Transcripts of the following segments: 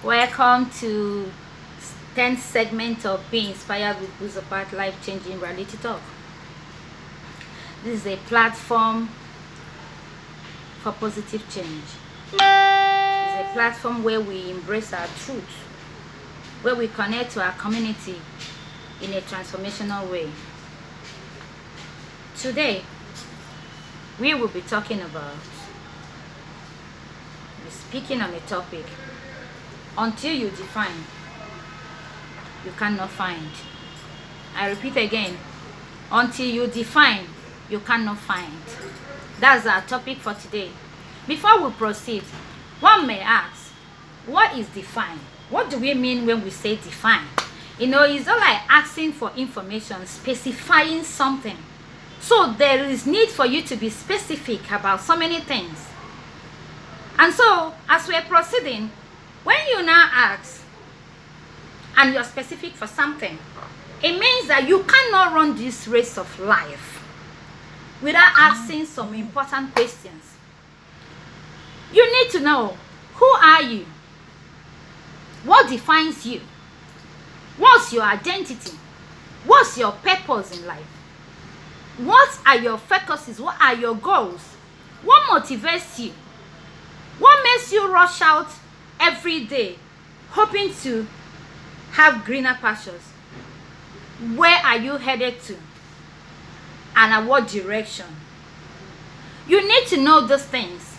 Welcome to 10th segment of Being Inspired with Boost Apart Life-Changing Reality Talk. This is a platform for positive change. It's a platform where we embrace our truth, where we connect to our community in a transformational way. Today, we will be speaking on a topic. Until you define, you cannot find. I repeat again, until you define, you cannot find. That's our topic for today. Before we proceed, one may ask, what is define? What do we mean when we say define? It's not like asking for information, specifying something. So there is need for you to be specific about so many things. And so, as we're proceeding, when you now ask, and you're specific for something, it means that you cannot run this race of life without asking some important questions. You need to know, who are you? What defines you? What's your identity? What's your purpose in life? What are your focuses? What are your goals? What motivates you? What makes you rush out every day hoping to have greener pastures? Where are you headed to, and at what direction? You need to know those things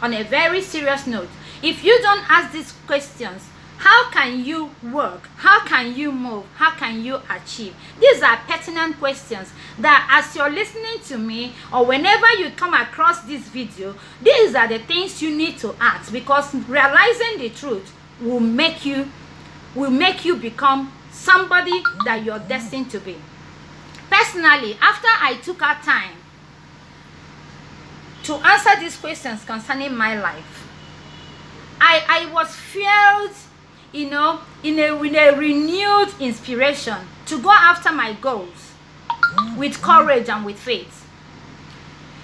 on a very serious note. If you don't ask these questions, how can you work? How can you move? How can you achieve? These are pertinent questions that, as you're listening to me or whenever you come across this video, these are the things you need to ask, because realizing the truth will make you become somebody that you're destined to be. Personally, after I took our time to answer these questions concerning my life, I was filled in a renewed inspiration to go after my goals with courage and with faith.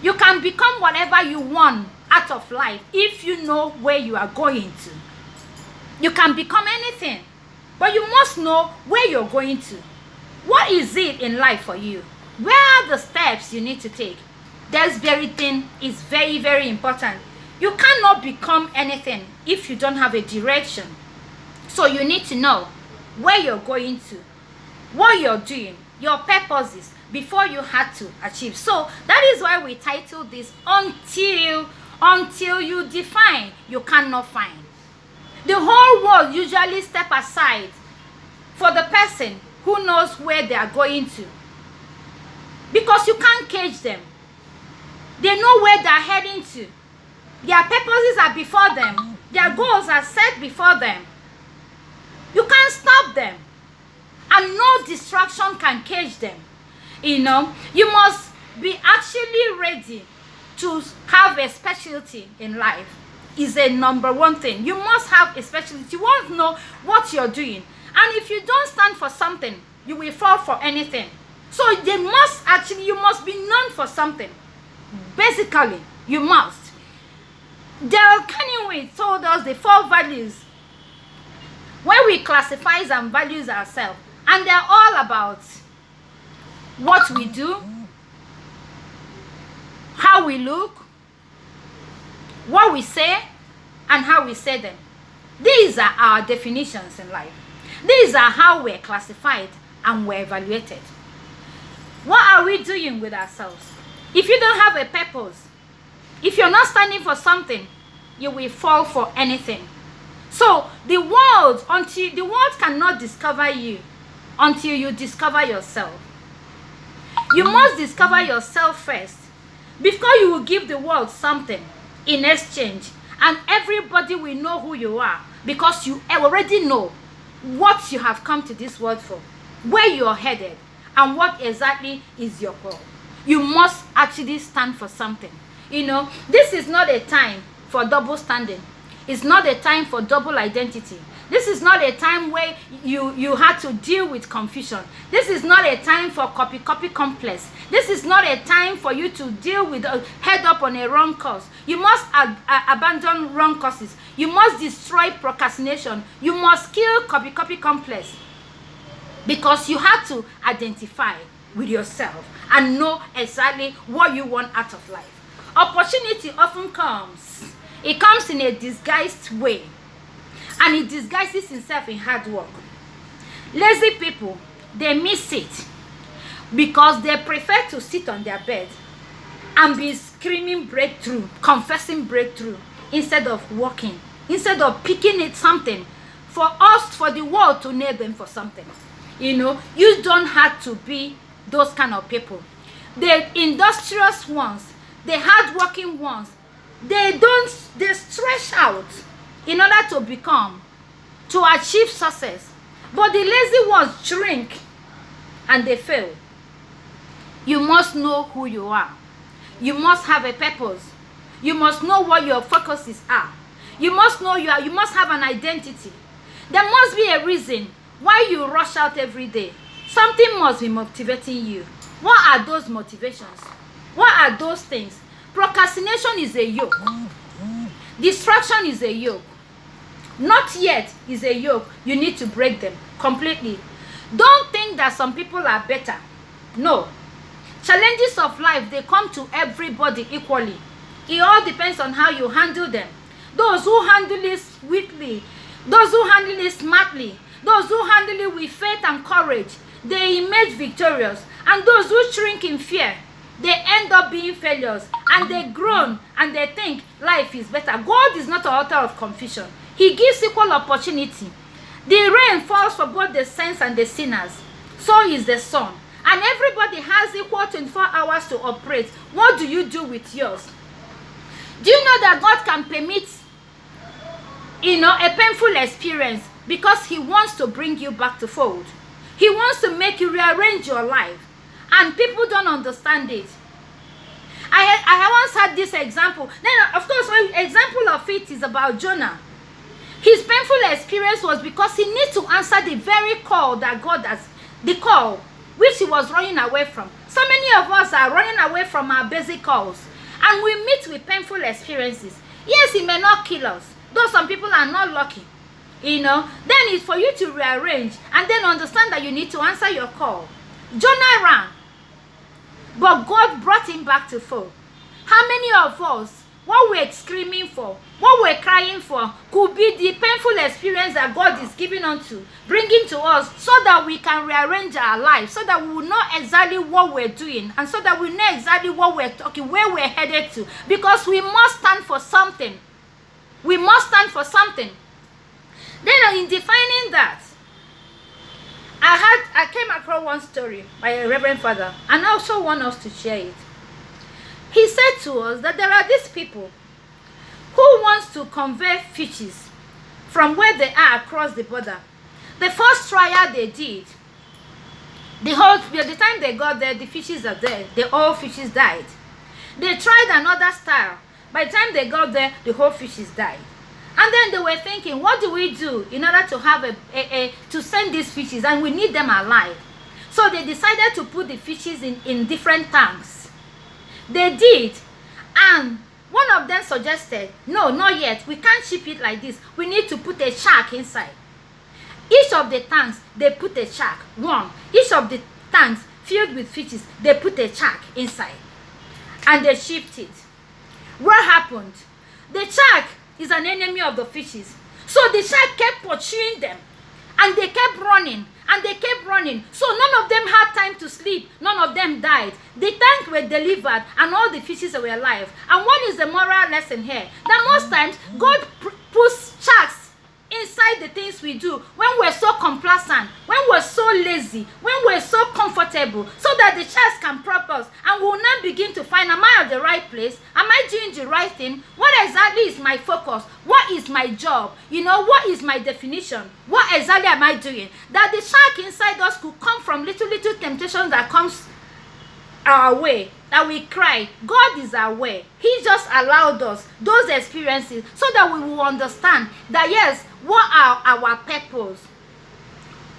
You can become whatever you want out of life if you know where you are going to. You can become anything, but you must know where you're going to. What is it in life for you? Where are the steps you need to take? This very thing is very, very important. You cannot become anything if you don't have a direction. So you need to know where you're going to, what you're doing, your purposes before you had to achieve. So that is why we titled this, Until you define, you cannot find. The whole world usually step aside for the person who knows where they are going to, because you can't cage them. They know where they are heading to. Their purposes are before them. Their goals are set before them. You can't stop them, and no distraction can cage them. You must be actually ready to have a specialty in life. Is a number one thing. You must have a specialty. You won't know what you're doing, and if you don't stand for something, you will fall for anything. So you must be known for something. Basically, you must. Dale Carnegie told us the 4 values where we classify and values ourselves, and they're all about what we do, how we look, what we say, and how we say them. These are our definitions in life. These are how we're classified and we're evaluated. What are we doing with ourselves? If you don't have a purpose, if you're not standing for something, you will fall for anything. So the world cannot discover you until you discover yourself. You must discover yourself first before you will give the world something in exchange, and everybody will know who you are, because you already know what you have come to this world for, where you're headed, and what exactly is your goal. You must actually stand for something. This is not a time for double standing. It's not a time for double identity. This is not a time where you had to deal with confusion. This is not a time for copy complex. This is not a time for you to deal with head up on a wrong course. You must abandon wrong courses. You must destroy procrastination. You must kill copy complex, because you have to identify with yourself and know exactly what you want out of life. Opportunity often comes. It comes in a disguised way, and it disguises itself in hard work. Lazy people, they miss it because they prefer to sit on their bed and be screaming breakthrough, confessing breakthrough, instead of working, instead of picking it something for us, for the world to nail them for something. You don't have to be those kind of people. The industrious ones, the hardworking ones, they stretch out in order to achieve success. But the lazy ones shrink and they fail. You must know who you are. You must have a purpose. You must know what your focuses are. You must know you must have an identity. There must be a reason why you rush out every day. Something must be motivating you. What are those motivations? What are those things? Procrastination is a yoke. Distraction is a yoke. Not yet is a yoke. You need to break them completely. Don't think that some people are better. No. Challenges of life, they come to everybody equally. It all depends on how you handle them. Those who handle it weakly, those who handle it smartly, those who handle it with faith and courage, they emerge victorious. And those who shrink in fear, they end up being failures. And they groan and they think life is better. God is not an author of confusion. He gives equal opportunity. The rain falls for both the saints and the sinners. So is the sun. And everybody has equal 24 hours to operate. What do you do with yours? Do you know that God can permit, a painful experience because he wants to bring you back to fold? He wants to make you rearrange your life. And people don't understand it. I once had this example. Then, of course, one example of it is about Jonah. His painful experience was because he needs to answer the very call that God has, the call which he was running away from. So many of us are running away from our basic calls. And we meet with painful experiences. Yes, it may not kill us, though some people are not lucky. Then it's for you to rearrange and then understand that you need to answer your call. Jonah ran, but God brought him back to fold. How many of us, what we're screaming for, what we're crying for, could be the painful experience that God is bringing to us, so that we can rearrange our lives, so that we will know exactly what we're doing, and so that we know exactly what we're talking, where we're headed to. Because we must stand for something. We must stand for something. Then in defining that, I came across one story by a Reverend Father, and I also want us to share it. He said to us that there are these people who wants to convey fishes from where they are across the border. The first trial they did, by the time they got there, the fishes are there. The all fishes died. They tried another style. By the time they got there, the whole fishes died. And then they were thinking, what do we do in order to have to send these fishes, and we need them alive? So they decided to put the fishes in different tanks. They did, and one of them suggested, no, not yet, we can't ship it like this. We need to put a shark inside. Each of the tanks, they put a shark, one. Each of the tanks filled with fishes, they put a shark inside. And they shipped it. What happened? The shark is an enemy of the fishes. So the shark kept pursuing them. And they kept running. And they kept running. So none of them had time to sleep. None of them died. The tank were delivered and all the fishes were alive. And what is the moral lesson here? That most times God puts sharks inside the things we do when we're so complacent, when we're so lazy, when we're so comfortable, so that the sharks can prop us, and we'll now begin to find, am I at the right place? Am I doing the right thing? What exactly is my focus? What is my job? What is my definition? What exactly am I doing? That the shark inside us could come from little temptations that comes our way, that we cry, God is aware. He just allowed us those experiences so that we will understand that yes, what are our purpose?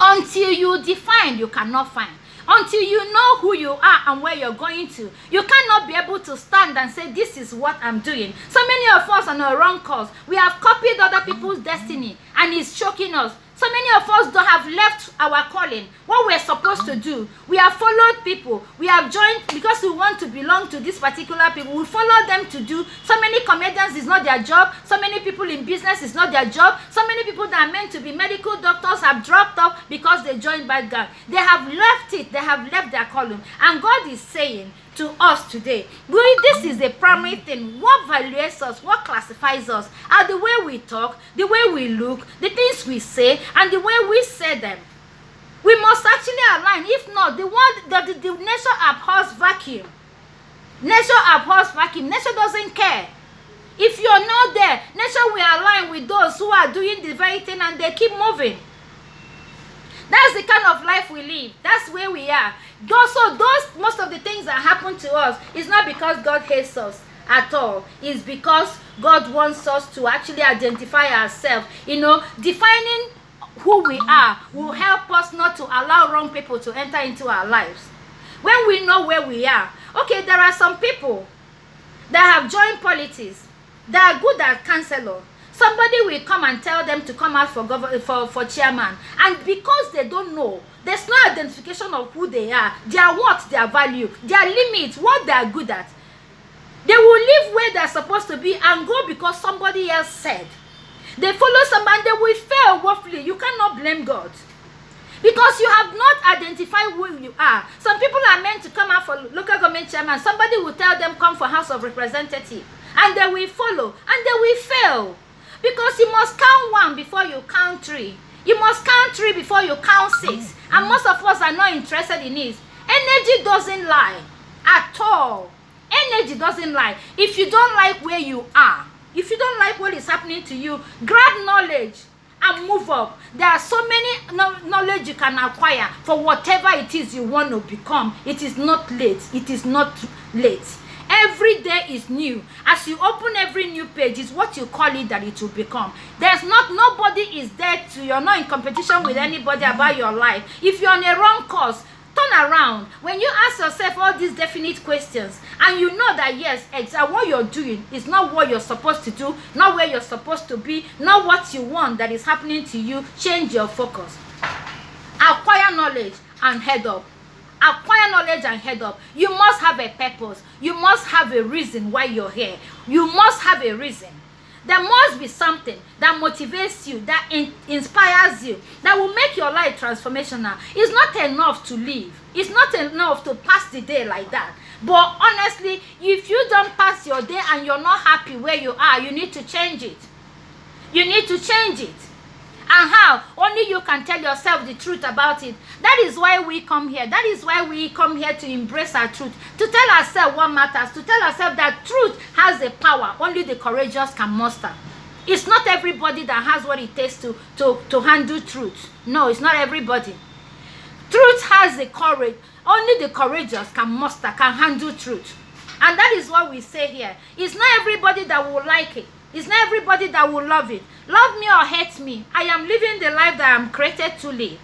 Until you define, you cannot find. Until you know who you are and where you're going to, you cannot be able to stand and say, this is what I'm doing. So many of us are on a wrong course. We have copied other people's destiny and it's choking us. So many of us don't have left our calling, what we're supposed to do. We have followed people. We have joined because we want to belong to this particular people. We follow them to do. So many comedians is not their job. So many people in business is not their job. So many people that are meant to be medical doctors have dropped off because they joined bad gang. They have left it. They have left their calling. And God is saying to us today, this is the primary thing. What values us, what classifies us are the way we talk, the way we look, the things we say, and the way we say them. We must actually align. If not, the nature abhors vacuum. Nature abhors vacuum. Nature doesn't care. If you're not there, nature will align with those who are doing the very thing and they keep moving. That's the kind of life we live. That's where we are. So most of the things that happen to us is not because God hates us at all. It's because God wants us to actually identify ourselves. Defining who we are will help us not to allow wrong people to enter into our lives. When we know where we are. Okay, there are some people that have joined politics. They are good at counselor. Somebody will come and tell them to come out for chairman. And because they don't know, there's no identification of who they are, their what, their value, their limits, what they are good at. They will live where they're supposed to be and go because somebody else said. They follow someone, they will fail woefully. You cannot blame God. Because you have not identified who you are. Some people are meant to come out for local government chairman. Somebody will tell them come for House of Representatives. And they will follow. And they will fail. Because you must count one before you count three. You must count three before you count six. And most of us are not interested in it. Energy doesn't lie at all. Energy doesn't lie. If you don't like where you are, if you don't like what is happening to you, grab knowledge and move up. There are so many knowledge you can acquire for whatever it is you want to become. It is not late. It is not late. Every day is new. As you open every new page, is what you call it that it will become. Nobody is there you're not in competition with anybody about your life. If you're on a wrong course, turn around. When you ask yourself all these definite questions, and you know that yes, exactly what you're doing is not what you're supposed to do, not where you're supposed to be, not what you want that is happening to you, change your focus. Acquire knowledge and head up. Acquire knowledge and head up. You must have a purpose. You must have a reason why you're here. You must have a reason. There must be something that motivates you, that inspires you, that will make your life transformational. It's not enough to live. It's not enough to pass the day like that. But honestly, if you don't pass your day and you're not happy where you are, you need to change it. You need to change it. And how? Only you can tell yourself the truth about it. That is why we come here. That is why we come here to embrace our truth. To tell ourselves what matters. To tell ourselves that truth has a power only the courageous can muster. It's not everybody that has what it takes to handle truth. No, it's not everybody. Truth has the courage. Only the courageous can muster, can handle truth. And that is what we say here. It's not everybody that will like it. It's not everybody that will love it. Love me or hate me, I am living the life that I am created to live.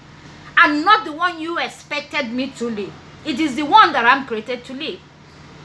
And not the one you expected me to live. It is the one that I am created to live.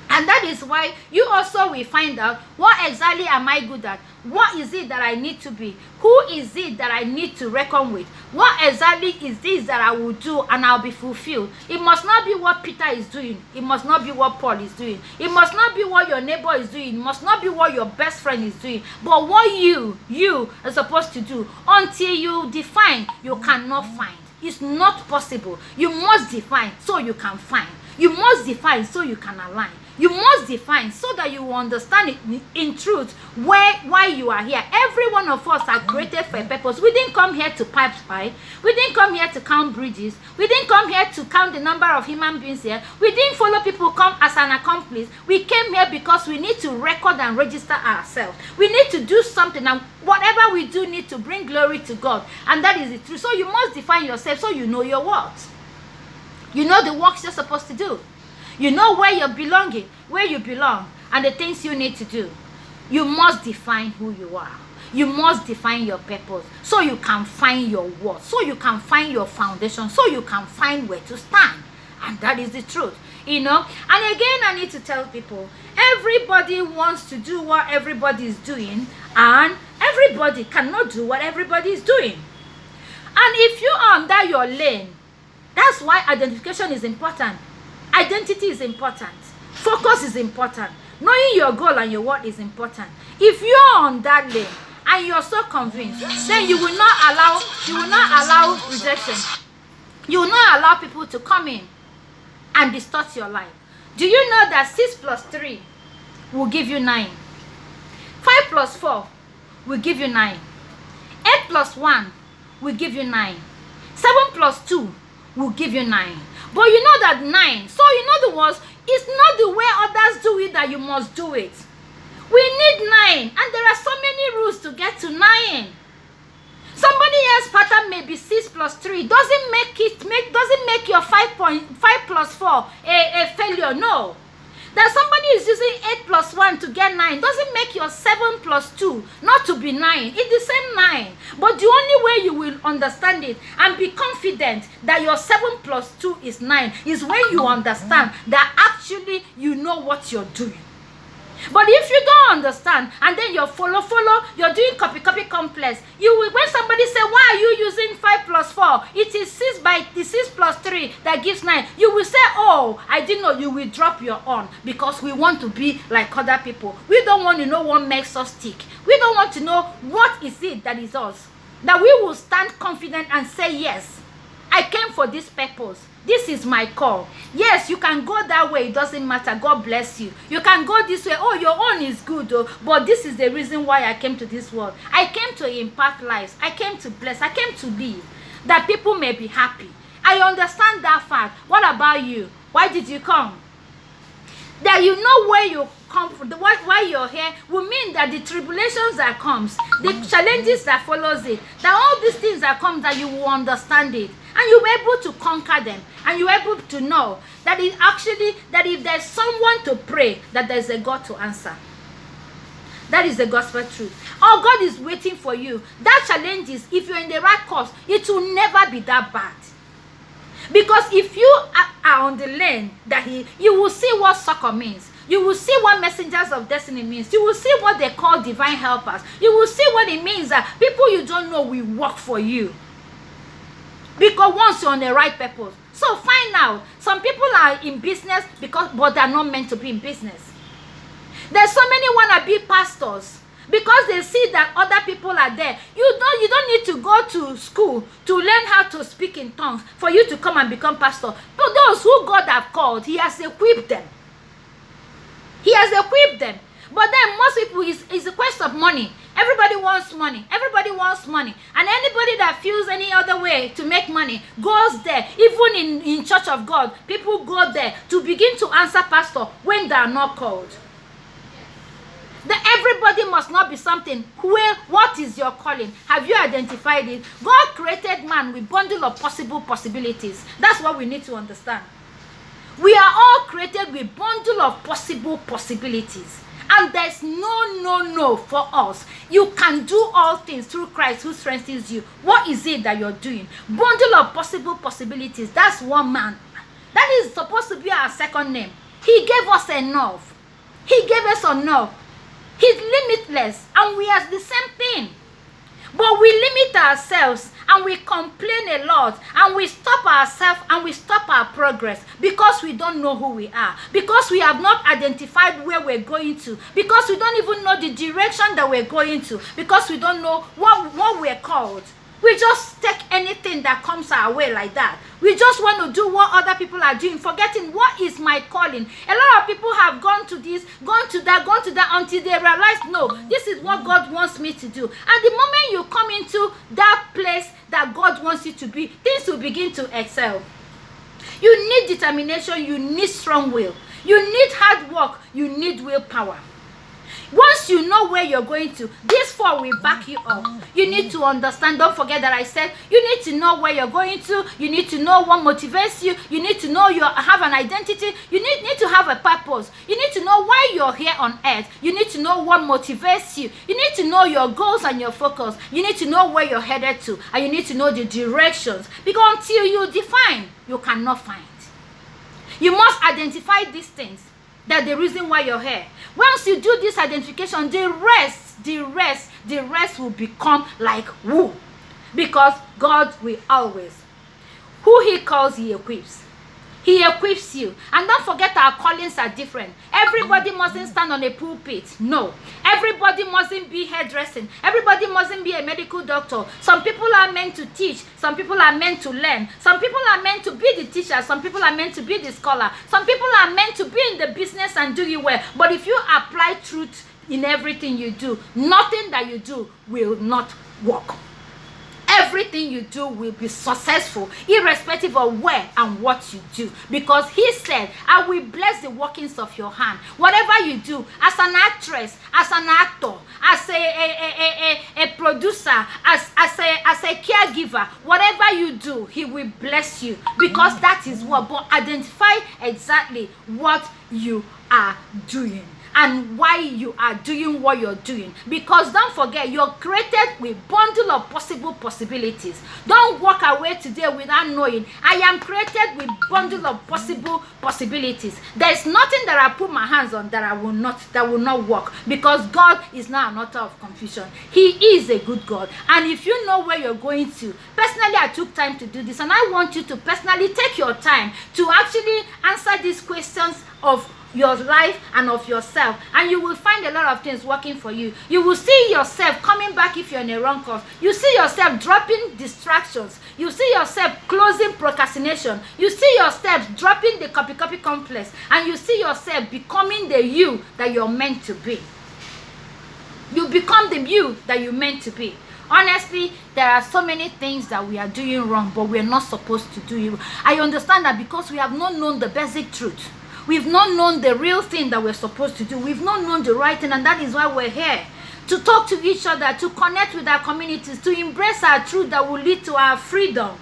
And that is why you also will find out what exactly am I good at? What is it that I need to be? Who is it that I need to reckon with? What exactly is this that I will do and I'll be fulfilled? It must not be what Peter is doing. It must not be what Paul is doing. It must not be what your neighbor is doing. It must not be what your best friend is doing. But what you are supposed to do. Until you define, you cannot find. It's not possible. You must define so you can find. You must define so you can align. You must define so that you will understand it in truth why you are here. Every one of us are created for a purpose. We didn't come here to pipe spy. We didn't come here to count bridges. We didn't come here to count the number of human beings here. We didn't follow people come as an accomplice. We came here because we need to record and register ourselves. We need to do something, and whatever we do need to bring glory to God. And that is the truth. So you must define yourself so you know your worth. You know the works you're supposed to do. You know where you're belonging, where you belong, and the things you need to do. You must define who you are. You must define your purpose so you can find your worth, so you can find your foundation, so you can find where to stand. And that is the truth, And again, I need to tell people, everybody wants to do what everybody is doing, and everybody cannot do what everybody is doing. And if you are under your lane, that's why identification is important. Identity is important. Focus is important. Knowing your goal and your what is important. If you are on that lane and you're so convinced, then you will not allow rejection. You will not allow people to come in and distort your life. Do you know that 6 plus 3 will give you 9? 5 plus 4 will give you 9. 8 plus 1 will give you 9. 7 plus 2 will give you 9. But you know that 9. So in other words, it's not the way others do it that you must do it. We need 9, and there are so many rules to get to 9. Somebody else's pattern may be 6 plus 3. Doesn't make your 5 plus 4 a failure. No. That somebody is using 8 plus 1 to get 9 doesn't make your 7 plus 2 not to be 9. It's the same 9. But the only way you will understand it and be confident that your 7 plus 2 is 9 is when you understand that actually you know what you're doing. But if you don't understand and then you're you're doing copy complex, you will, when somebody say, why are you using 5 plus 4? It is 6 plus 3 that gives 9. You will say, oh, I didn't know. You will drop your own because we want to be like other people. We don't want to know what makes us tick. We don't want to know what is it that is us. That we will stand confident and say, yes, I came for this purpose. This is my call. Yes, you can go that way. It doesn't matter. God bless you. You can go this way. Oh, your own is good. Oh, but this is the reason why I came to this world. I came to impact lives. I came to bless. I came to live. That people may be happy. I understand that fact. What about you? Why did you come? That you know where you come from, why you're here, will mean that the tribulations that comes, the challenges that follows it, that all these things that come, that you will understand it, and you'll be able to conquer them, and you're able to know that it actually, that if there's someone to pray, that there's a God to answer. That is the gospel truth. Oh, God is waiting for you. That challenge is, if you're in the right course, it will never be that bad. Because if you are on the lane that you will see what succor means. You will see what messengers of destiny means. You will see what they call divine helpers. You will see what it means that people you don't know will work for you. Because once you're on the right purpose. So find out. Some people are in business but they're not meant to be in business. There's so many wannabe pastors. Because they see that other people are there. You don't need to go to school to learn how to speak in tongues for you to come and become pastor. But those who God have called, He has equipped them. He has equipped them. But then most people, is a question of money. Everybody wants money. Everybody wants money. And anybody that feels any other way to make money goes there. Even in Church of God, people go there to begin to answer pastor when they are not called. That everybody must not be something. What is your calling? Have you identified it? God created man with bundle of possibilities. That's what we need to understand. We are all created with bundle of possible possibilities. And there's no for us. You can do all things through Christ who strengthens you. What is it that you're doing? Bundle of possible possibilities. That's one man. That is supposed to be our second name. He gave us enough. He gave us enough. He's limitless, and we are the same thing. But we limit ourselves, and we complain a lot, and we stop ourselves, and we stop our progress because we don't know who we are, because we have not identified where we're going to, because we don't even know the direction that we're going to, because we don't know what we're called. We just take anything that comes our way like that. We just want to do what other people are doing, forgetting what is my calling. A lot of people have gone to this, gone to that until they realize, no, this is what God wants me to do. And the moment you come into that place that God wants you to be, things will begin to excel. You need determination, you need strong will. You need hard work, you need willpower. Once you know where you're going to, this 4 will back you up. You need to understand. Don't forget that I said you need to know where you're going to. You need to know what motivates you. You need to know you have an identity. You need to have a purpose. You need to know why you're here on earth. You need to know what motivates you. You need to know your goals and your focus. You need to know where you're headed to, and you need to know the directions. Because until you define, you cannot find. You must identify these things. That's the reason why you're here. Once you do this identification, the rest will become like who? Because God will always. Who he calls, he equips. He equips you. And don't forget, our callings are different. Everybody mustn't stand on a pulpit. No. Everybody mustn't be hairdressing. Everybody mustn't be a medical doctor. Some people are meant to teach. Some people are meant to learn. Some people are meant to be the teacher. Some people are meant to be the scholar. Some people are meant to be in the business and do it well. But if you apply truth in everything you do, nothing that you do will not work. Everything you do will be successful, irrespective of where and what you do. Because he said, I will bless the workings of your hand. Whatever you do, as an actress, as an actor, as a producer, as a caregiver, whatever you do, he will bless you. Because that is what. But identify exactly what you are doing and why you are doing what you're doing. Because don't forget, you're created with bundle of possible possibilities. Don't walk away today without knowing I am created with bundle of possible possibilities. There's nothing that I put my hands on that will not work, because God is not an author of confusion. He is a good God. And if you know where you're going to, personally, I took time to do this, and I want you to personally take your time to actually answer these questions of your life and of yourself, and you will find a lot of things working for you. You will see yourself coming back if you're in a wrong course. You see yourself dropping distractions. You see yourself closing procrastination. You see yourself dropping the copy complex, and you see yourself becoming the you that you're meant to be. You become the you that you're meant to be. Honestly, there are so many things that we are doing wrong, but we're not supposed to do it. I understand that because we have not known the basic truth. We've not known the real thing that we're supposed to do. We've not known the right thing, and that is why we're here. To talk to each other, to connect with our communities, to embrace our truth that will lead to our freedom.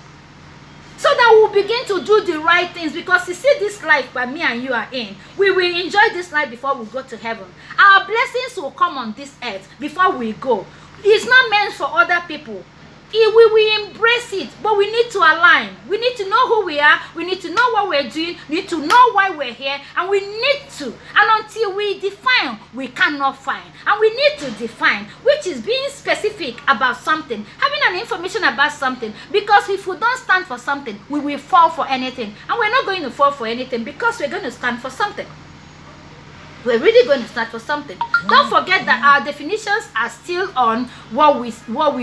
So that we'll begin to do the right things. Because you see, this life that me and you are in, we will enjoy this life before we go to heaven. Our blessings will come on this earth before we go. It's not meant for other people. We embrace it, but we need to align. We need to know who we are. We need to know what we're doing. We need to know why we're here, and we need to. And until we define, we cannot find. And we need to define, which is being specific about something, having an information about something. Because if we don't stand for something, we will fall for anything. And we're not going to fall for anything because we're going to stand for something. We're really going to start for something. Don't forget that our definitions are still on what we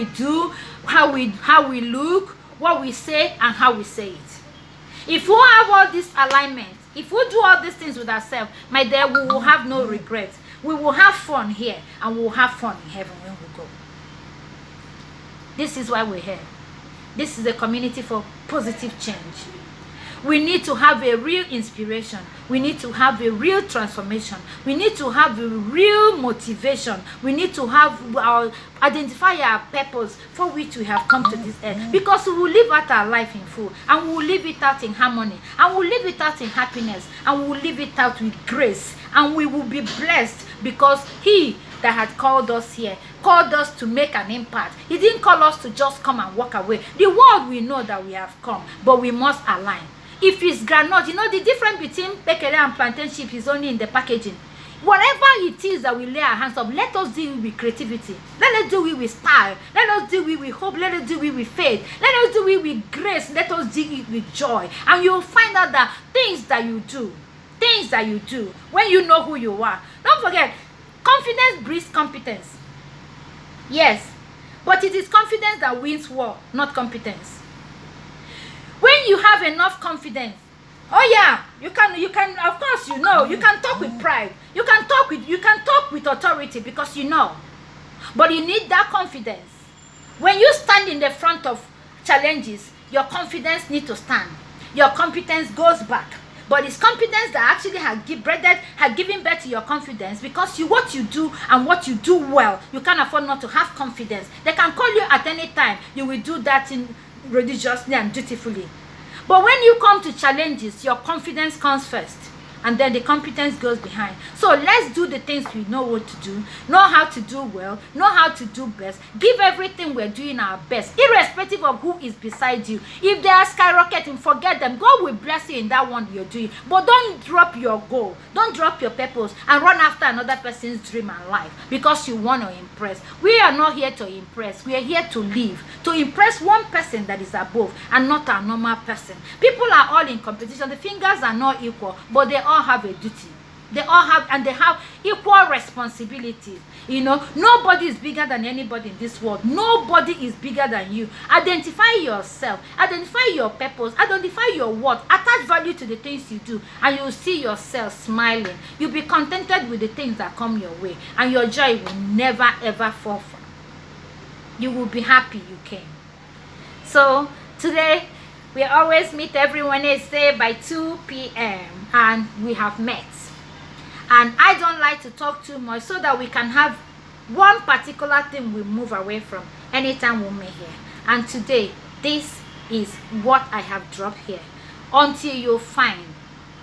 do, how we look, what we say, and how we say it. If we have all this alignment, if we do all these things with ourselves, my dear, we will have no regrets. We will have fun here, and we will have fun in heaven when we go. This is why we're here. This is a community for positive change. We need to have a real inspiration. We need to have a real transformation. We need to have a real motivation. We need to have identify our purpose for which we have come to this earth. Because we will live out our life in full, and we will live it out in harmony, and we will live it out in happiness, and we will live it out with grace, and we will be blessed because He that had called us here called us to make an impact. He didn't call us to just come and walk away. The world will know that we have come, but we must align. If it's groundnut, you know the difference between pekere and plantain chips is only in the packaging. Whatever it is that we lay our hands up, let us do it with creativity. Let us do it with style. Let us do it with hope. Let us do it with faith. Let us do it with grace. Let us do it with joy. And you'll find out that things that you do, when you know who you are. Don't forget, confidence breeds competence. Yes, but it is confidence that wins war, not competence. When you have enough confidence, oh yeah, you can of course you know, you can talk with pride. You can talk with authority because you know. But you need that confidence. When you stand in the front of challenges, your confidence needs to stand. Your competence goes back. but it's confidence that actually had given birth to your confidence, because what you do and what you do well, you can't afford not to have confidence. They can call you at any time. You will do that thing religiously and dutifully. But when you come to challenges, your confidence comes first, and then the competence goes behind. So let's do the things we know what to do, know how to do well, know how to do best, give everything we're doing our best, irrespective of who is beside you. If they are skyrocketing, forget them. God will bless you in that one you're doing. But don't drop your goal, don't drop your purpose and run after another person's dream and life because you want to impress. We are not here to impress. We are here to live, to impress one person that is above and not a normal person. People are all in competition. The fingers are not equal, but they all have a duty. They all have, and they have equal responsibilities. You know, nobody is bigger than anybody in this world. Nobody is bigger than you. Identify yourself, identify your purpose, identify your worth, attach value to the things you do, and you'll see yourself smiling. You'll be contented with the things that come your way, and your joy will never ever fall from. You will be happy you came. So today, we always meet every Wednesday by 2 p.m. and we have met. And I don't like to talk too much so that we can have one particular thing we move away from anytime we meet here. And today, this is what I have dropped here. Until you find,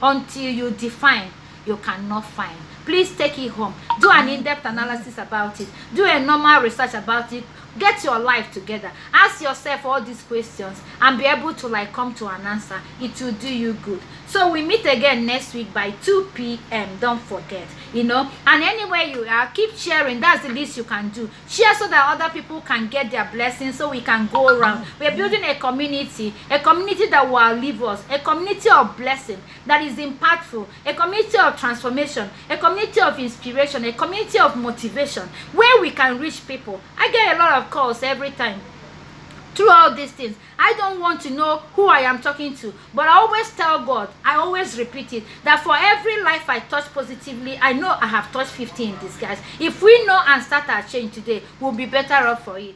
until you define, you cannot find. Please take it home. Do an in-depth analysis about it. Do a normal research about it. Get your life together. Ask yourself all these questions and be able to come to an answer. It will do you good. So we meet again next week by 2 p.m. Don't forget, and anywhere you are, keep sharing. That's the least you can do. Share so that other people can get their blessings, so we can go around. We're building a community that will outlive us, a community of blessing that is impactful, a community of transformation, a community of inspiration, a community of motivation, where we can reach people. I get a lot of calls every time through all these things. I don't want to know who I am talking to, but I always tell God, I always repeat it, that for every life I touch positively, I know I have touched 50 in disguise. If we know and start our change today, we'll be better off for it.